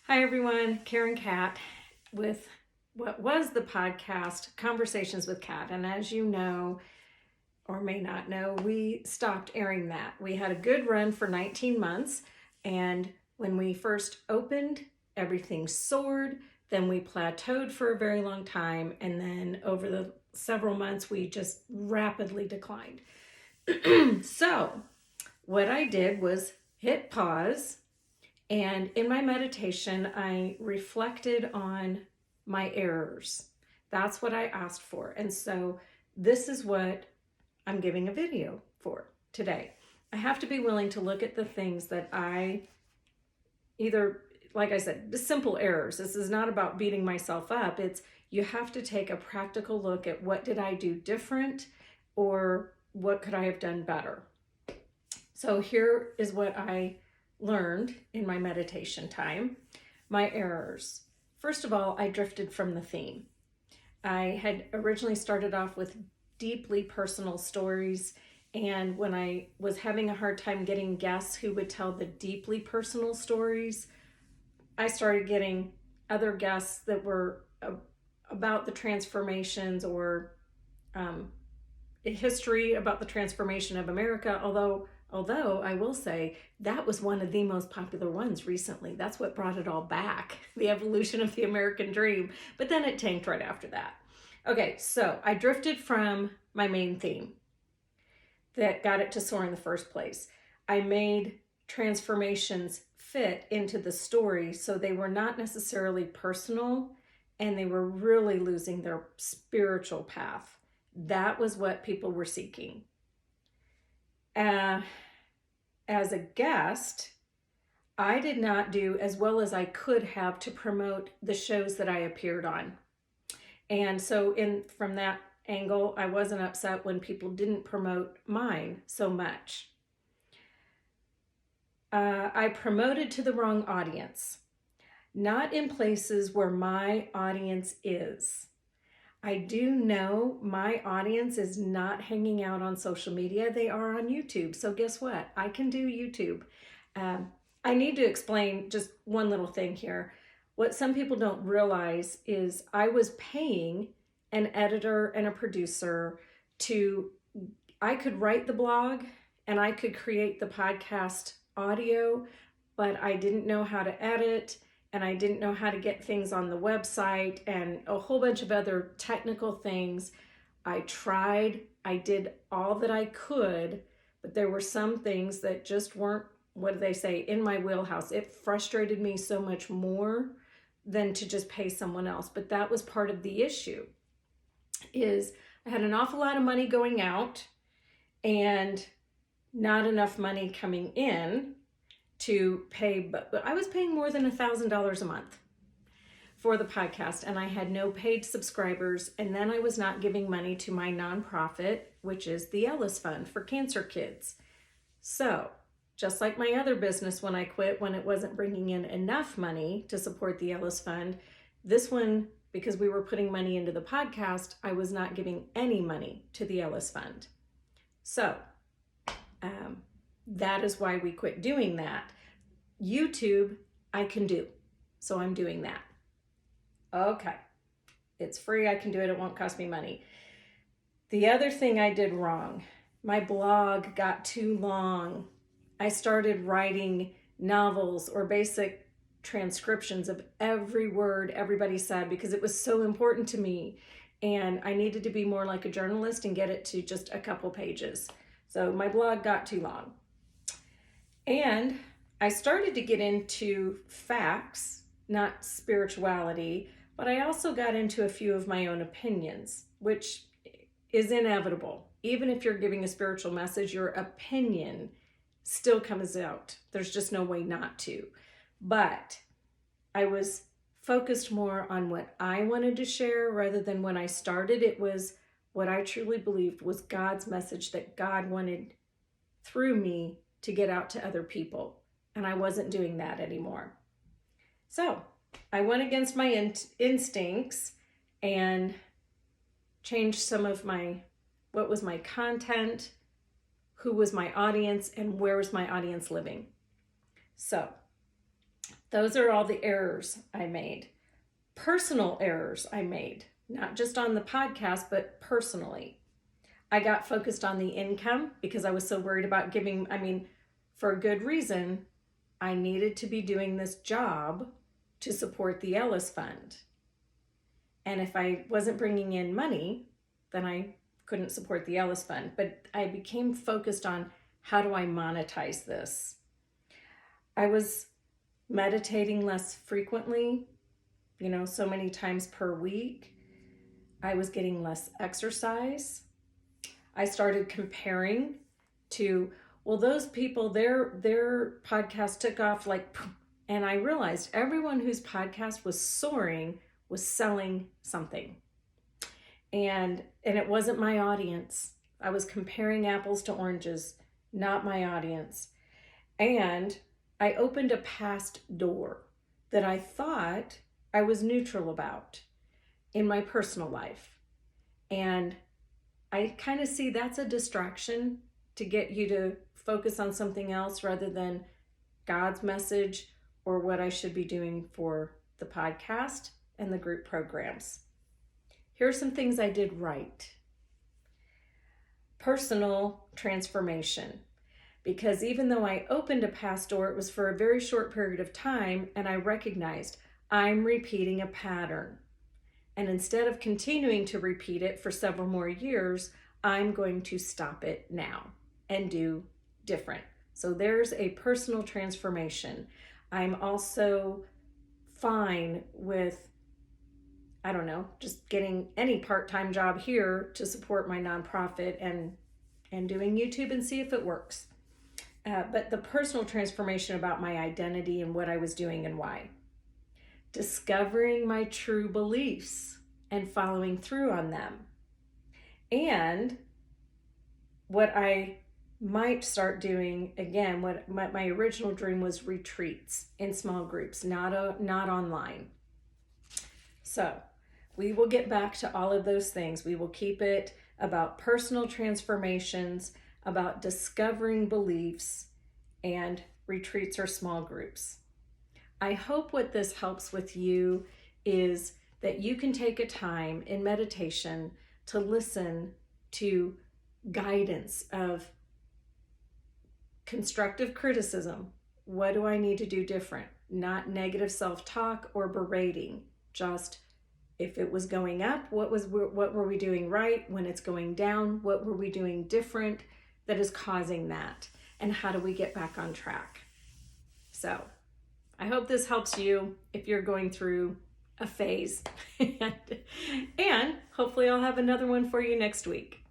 Hi everyone, Karen Cat with what was the podcast Conversations with Cat. And as you know, or may not know, we stopped airing that. We had a good run for 19 months. And when we first opened, everything soared. Then we plateaued for a very long time. And then over the several months, we just rapidly declined. So what I did was hit pause. And in my meditation, I reflected on my errors. That's what I asked for. And so this is what I'm giving a video for today. I have to be willing to look at the things that I either, like I said, the simple errors. This is not about beating myself up. It's you have to take a practical look at what did I do different or what could I have done better. So here is what I learned in my meditation time. My errors. First of all, I drifted from the theme. I had originally started off with deeply personal stories, and when I was having a hard time getting guests who would tell the deeply personal stories, I started getting other guests that were about the transformations or history about the transformation of America, although I will say that was one of the most popular ones recently. That's what brought it all back, the evolution of the American dream. But then it tanked right after that. Okay, so I drifted from my main theme that got it to soar in the first place. I made transformations fit into the story so they were not necessarily personal and they were really losing their spiritual path. That was what people were seeking. As a guest, I did not do as well as I could have to promote the shows that I appeared on. And so from that angle, I wasn't upset when people didn't promote mine so much. I promoted to the wrong audience, not in places where my audience is. I do know my audience is not hanging out on social media. They are on YouTube. So guess what? I can do YouTube. I need to explain just one little thing here. What some people don't realize is I was paying an editor and a producer I could write the blog and I could create the podcast audio, but I didn't know how to edit. And I didn't know how to get things on the website and a whole bunch of other technical things. I tried, I did all that I could, but there were some things that just weren't, what do they say, in my wheelhouse. It frustrated me so much more than to just pay someone else. But that was part of the issue, is I had an awful lot of money going out and not enough money coming in to pay, but I was paying more than $1,000 a month for the podcast, and I had no paid subscribers. And then I was not giving money to my nonprofit, which is the Ellis Fund for Cancer Kids. So just like my other business, when I quit, when it wasn't bringing in enough money to support the Ellis Fund, this one, because we were putting money into the podcast, I was not giving any money to the Ellis Fund. So, that is why we quit doing that. YouTube, I can do. So I'm doing that. Okay. It's free. I can do it. It won't cost me money. The other thing I did wrong, my blog got too long. I started writing novels or basic transcriptions of every word everybody said because it was so important to me. And I needed to be more like a journalist and get it to just a couple pages. So my blog got too long. And I started to get into facts, not spirituality, but I also got into a few of my own opinions, which is inevitable. Even if you're giving a spiritual message, your opinion still comes out. There's just no way not to. But I was focused more on what I wanted to share rather than when I started, it was what I truly believed was God's message that God wanted through me to get out to other people. And I wasn't doing that anymore. So I went against my instincts and changed some of what was my content, who was my audience, and where was my audience living. So Those are all the errors I made. Personal errors I made, not just on the podcast, but personally. I got focused on the income because I was so worried about giving, for a good reason, I needed to be doing this job to support the Ellis Fund. And if I wasn't bringing in money, then I couldn't support the Ellis Fund. But I became focused on, how do I monetize this? I was meditating less frequently, so many times per week. I was getting less exercise. I started comparing to, well, those people, their podcast took off and I realized everyone whose podcast was soaring was selling something. And it wasn't my audience. I was comparing apples to oranges, not my audience. And I opened a past door that I thought I was neutral about in my personal life. And I kind of see that's a distraction to get you to focus on something else rather than God's message or what I should be doing for the podcast and the group programs. Here are some things I did right. Personal transformation. Because even though I opened a past door, it was for a very short period of time, and I recognized I'm repeating a pattern. And instead of continuing to repeat it for several more years, I'm going to stop it now and do different. So there's a personal transformation. I'm also fine with, just getting any part-time job here to support my nonprofit and doing YouTube and see if it works. But the personal transformation about my identity and what I was doing and why. Discovering my true beliefs and following through on them. And what I might start doing, again, what my original dream was, retreats in small groups, not online. So we will get back to all of those things. We will keep it about personal transformations, about discovering beliefs, and retreats or small groups. I hope what this helps with you is that you can take a time in meditation to listen to guidance of constructive criticism. What do I need to do different? Not negative self-talk or berating. Just if it was going up, what were we doing right? When it's going down, what were we doing different that is causing that? And how do we get back on track? So I hope this helps you if you're going through a phase. And hopefully I'll have another one for you next week.